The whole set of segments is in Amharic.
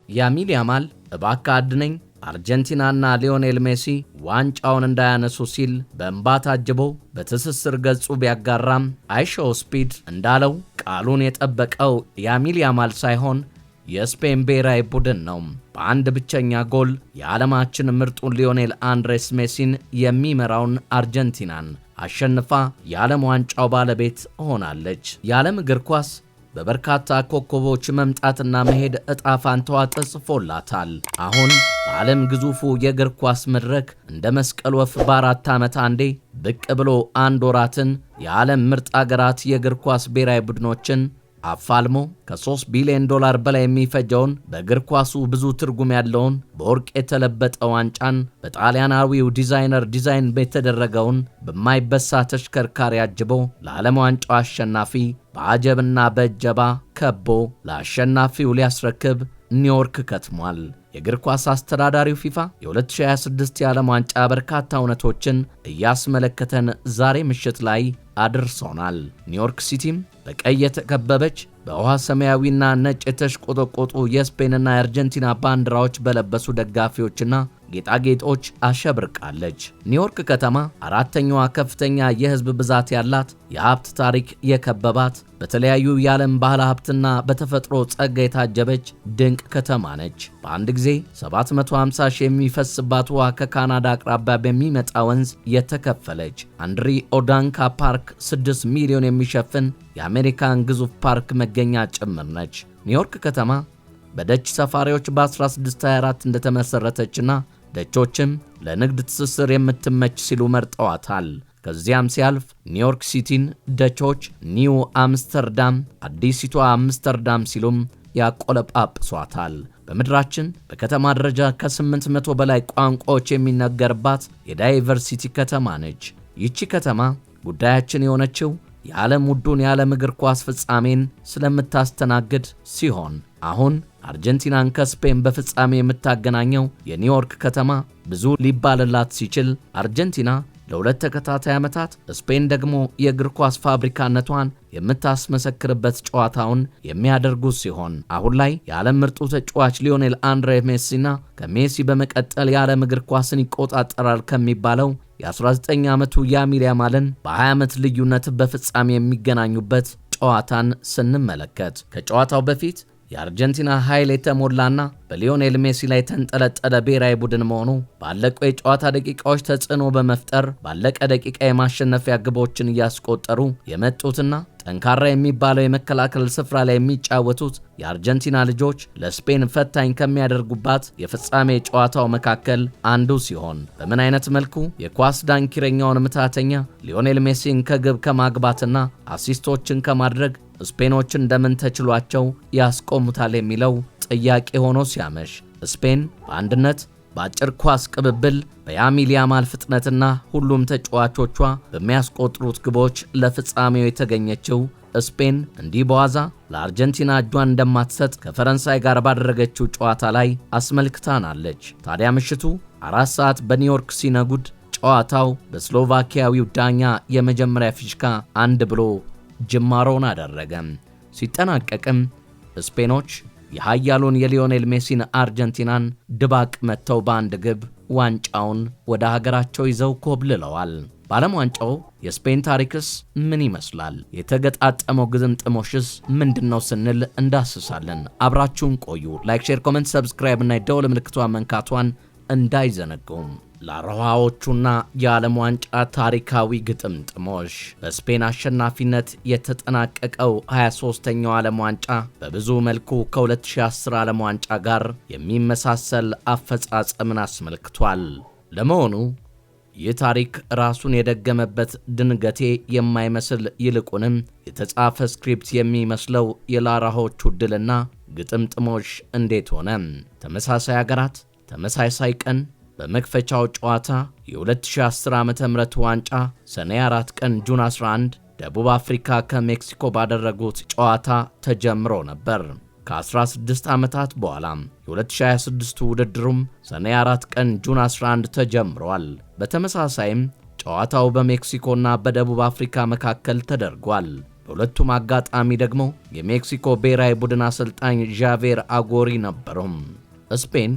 ያሚል ያማል እባክህ አድነኝ አርጀንቲናና ሊዮኔል ሜሲ ዋንጫውን እንዳያነሱ ሲል በእንባ ታጅቦ በትስስር ገጹ ቢያጋራም አይሾው ስፒድ እንዳለው ቃሉን የጠበቀው ያሚል ያማል ሳይሆን የስፔን ብሔራዊ ቡድን ነው። በአንድ ብቸኛ ጎል የዓለማችን ምርጡን ሊዮኔል አንድሬስ ሜሲን የሚመራውን አርጀንቲናን አሸንፋ የዓለም ዋንጫው ባለቤት ሆናለች። የዓለም እግር ኳስ በበርካታ ኮከቦች መምጣትና መሄድ ዕጣ ፋንታዋ ተጽፎላታል። አሁን በዓለም ግዙፉ የእግር ኳስ መድረክ እንደ መስቀል ወፍ በአራት ዓመት አንዴ ብቅ ብሎ አንድ ወራትን የዓለም ምርጥ አገራት የእግር ኳስ ብሔራዊ ቡድኖችን አፋልሞ ከ3 ቢሊዮን ዶላር በላይ የሚፈጀውን በእግር ኳሱ ብዙ ትርጉም ያለውን በወርቅ የተለበጠ ዋንጫን በጣሊያናዊው ዲዛይነር ዲዛይን የተደረገውን በማይበሳ ተሽከርካሪ አጅቦ ለዓለም ዋንጫው አሸናፊ በአጀብና በእጀባ ከቦ ለአሸናፊው ሊያስረክብ ኒውዮርክ ከትሟል። የእግር ኳስ አስተዳዳሪው ፊፋ የ2026 የዓለም ዋንጫ በርካታ እውነቶችን እያስመለከተን ዛሬ ምሽት ላይ አድርሶናል። ኒውዮርክ ሲቲም በቀይ የተከበበች በውሃ ሰማያዊና ነጭ የተሽቆጠቆጡ የስፔንና የአርጀንቲና ባንዲራዎች በለበሱ ደጋፊዎችና ጌጣጌጦች አሸብርቃለች። ኒውዮርክ ከተማ አራተኛዋ ከፍተኛ የሕዝብ ብዛት ያላት የሀብት ታሪክ የከበባት በተለያዩ የዓለም ባህል ሀብትና በተፈጥሮ ጸጋ የታጀበች ድንቅ ከተማ ነች። በአንድ ጊዜ 750 ሺህ የሚፈስባት ውሃ ከካናዳ አቅራቢያ በሚመጣ ወንዝ የተከፈለች አንድሪ ኦዳንካ ፓርክ 6 ሚሊዮን የሚሸፍን የአሜሪካን ግዙፍ ፓርክ መገኛ ጭምር ነች። ኒውዮርክ ከተማ በደች ሰፋሪዎች በ1624 እንደተመሰረተችና ደቾችም ለንግድ ትስስር የምትመች ሲሉ መርጠዋታል። ከዚያም ሲያልፍ ኒውዮርክ ሲቲን ደቾች ኒው አምስተርዳም፣ አዲሲቷ አምስተርዳም ሲሉም ያቆለጳጵሷታል። በምድራችን በከተማ ደረጃ ከ800 በላይ ቋንቋዎች የሚነገርባት የዳይቨርሲቲ ከተማ ነች። ይቺ ከተማ ጉዳያችን የሆነችው የዓለም ውዱን የዓለም እግር ኳስ ፍጻሜን ስለምታስተናግድ ሲሆን አሁን አርጀንቲናን ከስፔን በፍጻሜ የምታገናኘው የኒውዮርክ ከተማ ብዙ ሊባልላት ሲችል አርጀንቲና ለሁለት ተከታታይ ዓመታት ስፔን ደግሞ የእግር ኳስ ፋብሪካነቷን የምታስመሰክርበት ጨዋታውን የሚያደርጉት ሲሆን አሁን ላይ የዓለም ምርጡ ተጫዋች ሊዮኔል አንድሬስ ሜሲና ከሜሲ በመቀጠል የዓለም እግር ኳስን ይቆጣጠራል ከሚባለው የ19 ዓመቱ ያሚል ያማልን በ20 ዓመት ልዩነት በፍጻሜ የሚገናኙበት ጨዋታን ስንመለከት ከጨዋታው በፊት የአርጀንቲና ኃይል የተሞላና በሊዮኔል ሜሲ ላይ ተንጠለጠለ ብሔራዊ ቡድን መሆኑ ባለቁ የጨዋታ ደቂቃዎች ተጽዕኖ በመፍጠር ባለቀ ደቂቃ የማሸነፊያ ግቦችን እያስቆጠሩ የመጡትና ጠንካራ የሚባለው የመከላከል ስፍራ ላይ የሚጫወቱት የአርጀንቲና ልጆች ለስፔን ፈታኝ ከሚያደርጉባት የፍጻሜ ጨዋታው መካከል አንዱ ሲሆን በምን አይነት መልኩ የኳስ ዳንኪረኛውን ምታተኛ ሊዮኔል ሜሲን ከግብ ከማግባትና አሲስቶችን ከማድረግ ስፔኖች እንደምን ተችሏቸው ያስቆሙታል የሚለው ጥያቄ ሆኖ ሲያመሽ ስፔን በአንድነት በአጭር ኳስ ቅብብል በያሚል ያማል ፍጥነትና ሁሉም ተጫዋቾቿ በሚያስቆጥሩት ግቦች ለፍጻሜው የተገኘችው ስፔን እንዲህ በዋዛ ለአርጀንቲና እጇን እንደማትሰጥ ከፈረንሳይ ጋር ባደረገችው ጨዋታ ላይ አስመልክታናለች። ታዲያ ምሽቱ 4 ሰዓት በኒውዮርክ ሲነጉድ ጨዋታው በስሎቫኪያዊው ዳኛ የመጀመሪያ ፊሽካ አንድ ብሎ ጅማሮን አደረገ። ሲጠናቀቅም ስፔኖች የሃያሉን የሊዮኔል ሜሲን አርጀንቲናን ድባቅ መተው በአንድ ግብ ዋንጫውን ወደ ሀገራቸው ይዘው ኮብልለዋል። በዓለም ዋንጫው የስፔን ታሪክስ ምን ይመስላል? የተገጣጠመው ግጥምጥሞሽስ ምንድነው ስንል እንዳስሳለን። አብራችሁን ቆዩ። ላይክ፣ ሼር፣ ኮሜንት፣ ሰብስክራይብ እና የደወል ምልክቷን መንካቷን እንዳይዘነጉም። ለአርዋዎቹና የዓለም ዋንጫ ታሪካዊ ግጥምጥሞሽ በስፔን አሸናፊነት የተጠናቀቀው 23ኛው ዓለም ዋንጫ በብዙ መልኩ ከ2010 ዓለም ዋንጫ ጋር የሚመሳሰል አፈጻጸምን አስመልክቷል። ለመሆኑ ይህ ታሪክ ራሱን የደገመበት ድንገቴ የማይመስል ይልቁንም የተጻፈ ስክሪፕት የሚመስለው የላራሆቹ ድልና ግጥምጥሞሽ እንዴት ሆነ? ተመሳሳይ ሀገራት ተመሳሳይ ቀን በመክፈቻው ጨዋታ የ2010 ዓመተ ምህረት ዋንጫ ሰኔ 4 ቀን ጁን 11 ደቡብ አፍሪካ ከሜክሲኮ ባደረጉት ጨዋታ ተጀምሮ ነበር። ከ16 ዓመታት በኋላ የ2026 ውድድሩም ሰኔ 4 ቀን ጁን 11 ተጀምሯል። በተመሳሳይም ጨዋታው በሜክሲኮና በደቡብ አፍሪካ መካከል ተደርጓል። በሁለቱም አጋጣሚ ደግሞ የሜክሲኮ ብሔራዊ ቡድን አሰልጣኝ ዣቬር አጎሪ ነበሩ። ስፔን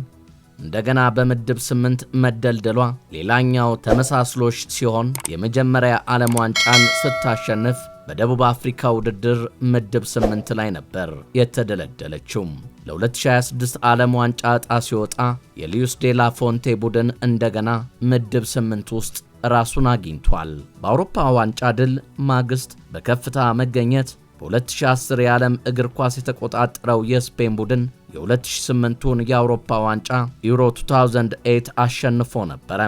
እንደገና በምድብ 8 መደልደሏ ሌላኛው ተመሳስሎሽ ሲሆን የመጀመሪያ ዓለም ዋንጫን ስታሸንፍ በደቡብ አፍሪካ ውድድር ምድብ 8 ላይ ነበር የተደለደለችው። ለ2026 ዓለም ዋንጫ ዕጣ ሲወጣ የሉዊስ ዴላ ፎንቴ ቡድን እንደገና ምድብ 8 ውስጥ ራሱን አግኝቷል። በአውሮፓ ዋንጫ ድል ማግስት በከፍታ መገኘት በ2010 የዓለም እግር ኳስ የተቆጣጠረው የስፔን ቡድን የ2008ቱን የአውሮፓ ዋንጫ ዩሮ 2008 አሸንፎ ነበረ።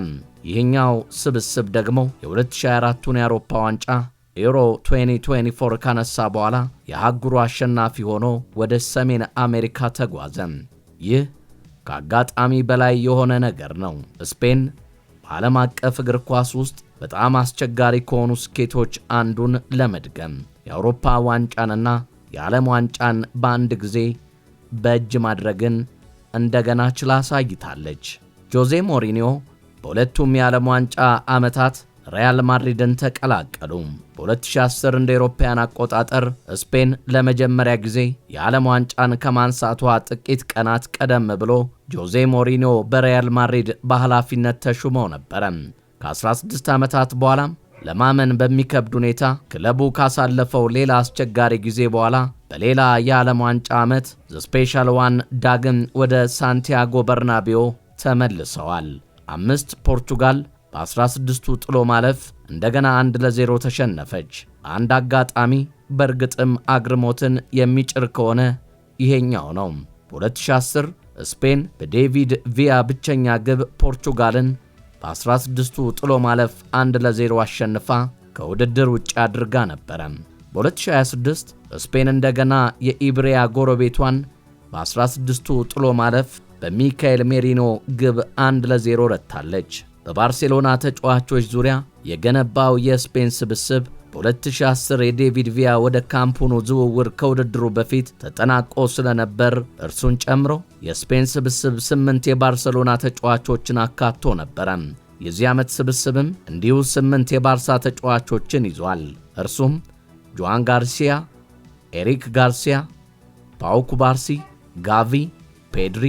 ይህኛው ስብስብ ደግሞ የ2024ቱን የአውሮፓ ዋንጫ ዩሮ 2024 ካነሳ በኋላ የአህጉሩ አሸናፊ ሆኖ ወደ ሰሜን አሜሪካ ተጓዘ። ይህ ከአጋጣሚ በላይ የሆነ ነገር ነው። ስፔን በዓለም አቀፍ እግር ኳስ ውስጥ በጣም አስቸጋሪ ከሆኑ ስኬቶች አንዱን ለመድገም የአውሮፓ ዋንጫንና የዓለም ዋንጫን በአንድ ጊዜ በእጅ ማድረግን እንደገና ችላ አሳይታለች። ጆዜ ሞሪኒዮ በሁለቱም የዓለም ዋንጫ ዓመታት ሪያል ማድሪድን ተቀላቀሉ። በ2010 እንደ አውሮፓውያን አቆጣጠር ስፔን ለመጀመሪያ ጊዜ የዓለም ዋንጫን ከማንሳቷ ጥቂት ቀናት ቀደም ብሎ ጆዜ ሞሪኒዮ በሪያል ማድሪድ በኃላፊነት ተሹመው ነበረ። ከ16 ዓመታት በኋላ ለማመን በሚከብድ ሁኔታ ክለቡ ካሳለፈው ሌላ አስቸጋሪ ጊዜ በኋላ በሌላ የዓለም ዋንጫ ዓመት ስፔሻል ዋን ዳግም ወደ ሳንቲያጎ በርናቤዮ ተመልሰዋል። 5 ፖርቱጋል በ16ቱ ጥሎ ማለፍ እንደገና 1-0 ተሸነፈች። አንድ አጋጣሚ በእርግጥም አግርሞትን የሚጭር ከሆነ ይሄኛው ነው። በ2010 ስፔን በዴቪድ ቪያ ብቸኛ ግብ ፖርቱጋልን በ16ቱ ጥሎ ማለፍ 1-0 አሸንፋ ከውድድር ውጭ አድርጋ ነበረ። በ2026 ስፔን እንደገና የኢብሪያ ጎረቤቷን በ16ቱ ጥሎ ማለፍ በሚካኤል ሜሪኖ ግብ 1-0 ረታለች። በባርሴሎና ተጫዋቾች ዙሪያ የገነባው የስፔን ስብስብ በ2010 የዴቪድ ቪያ ወደ ካምፑኑ ዝውውር ከውድድሩ በፊት ተጠናቆ ስለነበር እርሱን ጨምሮ የስፔን ስብስብ 8 የባርሴሎና ተጫዋቾችን አካቶ ነበረ። የዚህ ዓመት ስብስብም እንዲሁ 8 የባርሳ ተጫዋቾችን ይዟል። እርሱም ጆዋን ጋርሲያ፣ ኤሪክ ጋርሲያ፣ ፓው ኩባርሲ፣ ጋቪ፣ ፔድሪ፣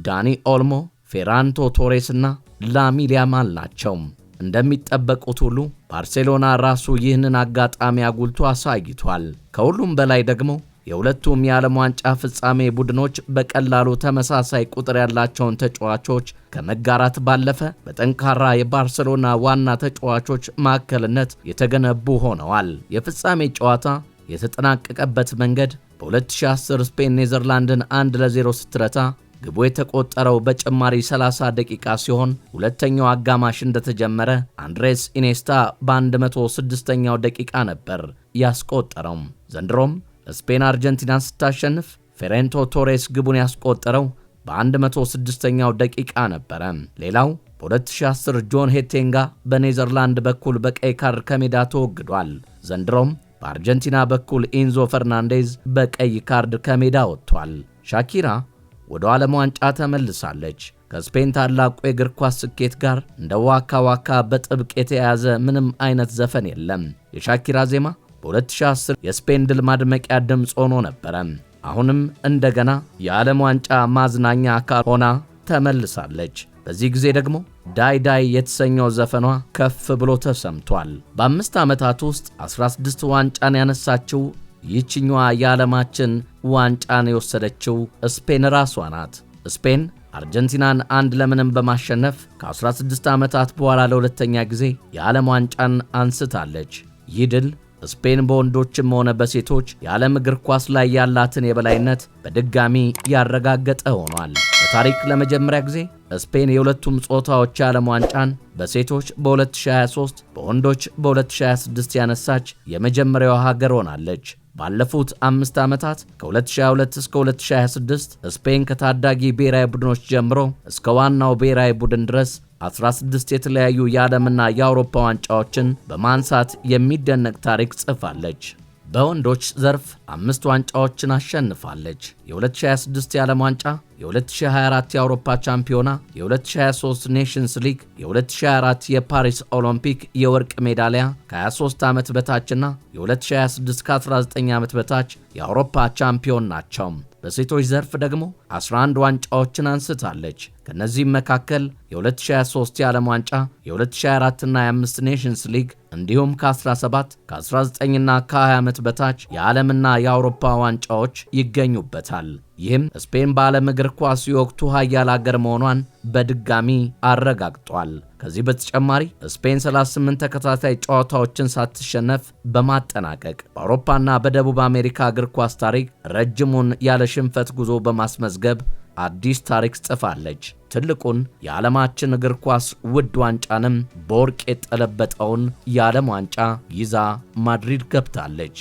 ዳኒ ኦልሞ፣ ፌራንቶ ቶሬስና ላሚን ያማል ናቸው። እንደሚጠበቁት ሁሉ ባርሴሎና ራሱ ይህንን አጋጣሚ አጉልቶ አሳይቷል። ከሁሉም በላይ ደግሞ የሁለቱም የዓለም ዋንጫ ፍጻሜ ቡድኖች በቀላሉ ተመሳሳይ ቁጥር ያላቸውን ተጫዋቾች ከመጋራት ባለፈ በጠንካራ የባርሴሎና ዋና ተጫዋቾች ማዕከልነት የተገነቡ ሆነዋል። የፍጻሜ ጨዋታ የተጠናቀቀበት መንገድ በ2010 ስፔን ኔዘርላንድን 1-0 ስትረታ ግቡ የተቆጠረው በጭማሪ 30 ደቂቃ ሲሆን ሁለተኛው አጋማሽ እንደተጀመረ አንድሬስ ኢኔስታ በ106ኛው ደቂቃ ነበር ያስቆጠረው። ዘንድሮም ስፔን አርጀንቲናን ስታሸንፍ ፌሬንቶ ቶሬስ ግቡን ያስቆጠረው በ106ኛው ደቂቃ ነበረ። ሌላው በ2010 ጆን ሄቴንጋ በኔዘርላንድ በኩል በቀይ ካርድ ከሜዳ ተወግዷል። ዘንድሮም በአርጀንቲና በኩል ኢንዞ ፈርናንዴዝ በቀይ ካርድ ከሜዳ ወጥቷል። ሻኪራ ወደ ዓለም ዋንጫ ተመልሳለች። ከስፔን ታላቁ የእግር ኳስ ስኬት ጋር እንደ ዋካ ዋካ በጥብቅ የተያያዘ ምንም አይነት ዘፈን የለም። የሻኪራ ዜማ በ2010 የስፔን ድል ማድመቂያ ድምፅ ሆኖ ነበረ። አሁንም እንደገና የዓለም ዋንጫ ማዝናኛ አካል ሆና ተመልሳለች። በዚህ ጊዜ ደግሞ ዳይ ዳይ የተሰኘው ዘፈኗ ከፍ ብሎ ተሰምቷል። በ5 ዓመታት ውስጥ 16 ዋንጫን ያነሳችው ይህችኛዋ የዓለማችን ዋንጫን የወሰደችው ስፔን ራሷ ናት። ስፔን አርጀንቲናን 1-0 በማሸነፍ ከ16 ዓመታት በኋላ ለሁለተኛ ጊዜ የዓለም ዋንጫን አንስታለች። ይህ ድል ስፔን በወንዶችም ሆነ በሴቶች የዓለም እግር ኳስ ላይ ያላትን የበላይነት በድጋሚ ያረጋገጠ ሆኗል። በታሪክ ለመጀመሪያ ጊዜ ስፔን የሁለቱም ጾታዎች የዓለም ዋንጫን በሴቶች በ2023 በወንዶች በ2026 ያነሳች የመጀመሪያዋ ሀገር ሆናለች። ባለፉት 5 ዓመታት ከ2022 እስከ 2026 ስፔን ከታዳጊ ብሔራዊ ቡድኖች ጀምሮ እስከ ዋናው ብሔራዊ ቡድን ድረስ 16 የተለያዩ የዓለምና የአውሮፓ ዋንጫዎችን በማንሳት የሚደነቅ ታሪክ ጽፋለች። በወንዶች ዘርፍ 5 ዋንጫዎችን አሸንፋለች። የ2026 የዓለም ዋንጫ፣ የ2024 የአውሮፓ ቻምፒዮና፣ የ2023 ኔሽንስ ሊግ፣ የ2024 የፓሪስ ኦሎምፒክ የወርቅ ሜዳሊያ ከ23 ዓመት በታችና የ2026 ከ19 ዓመት በታች የአውሮፓ ቻምፒዮን ናቸው። በሴቶች ዘርፍ ደግሞ 11 ዋንጫዎችን አንስታለች። ከነዚህም መካከል የ2023 የዓለም ዋንጫ፣ የ2024 እና የ25 ኔሽንስ ሊግ እንዲሁም ከ17 ከ19ና ከ20 ዓመት በታች የዓለምና የአውሮፓ ዋንጫዎች ይገኙበታል። ይህም ስፔን በዓለም እግር ኳስ የወቅቱ ሀያል አገር መሆኗን በድጋሚ አረጋግጧል። ከዚህ በተጨማሪ ስፔን 38 ተከታታይ ጨዋታዎችን ሳትሸነፍ በማጠናቀቅ በአውሮፓና በደቡብ አሜሪካ እግር ኳስ ታሪክ ረጅሙን ያለ ሽንፈት ጉዞ በማስመዝገብ አዲስ ታሪክ ጽፋለች። ትልቁን የዓለማችን እግር ኳስ ውድ ዋንጫንም በወርቅ የጠለበጠውን የዓለም ዋንጫ ይዛ ማድሪድ ገብታለች።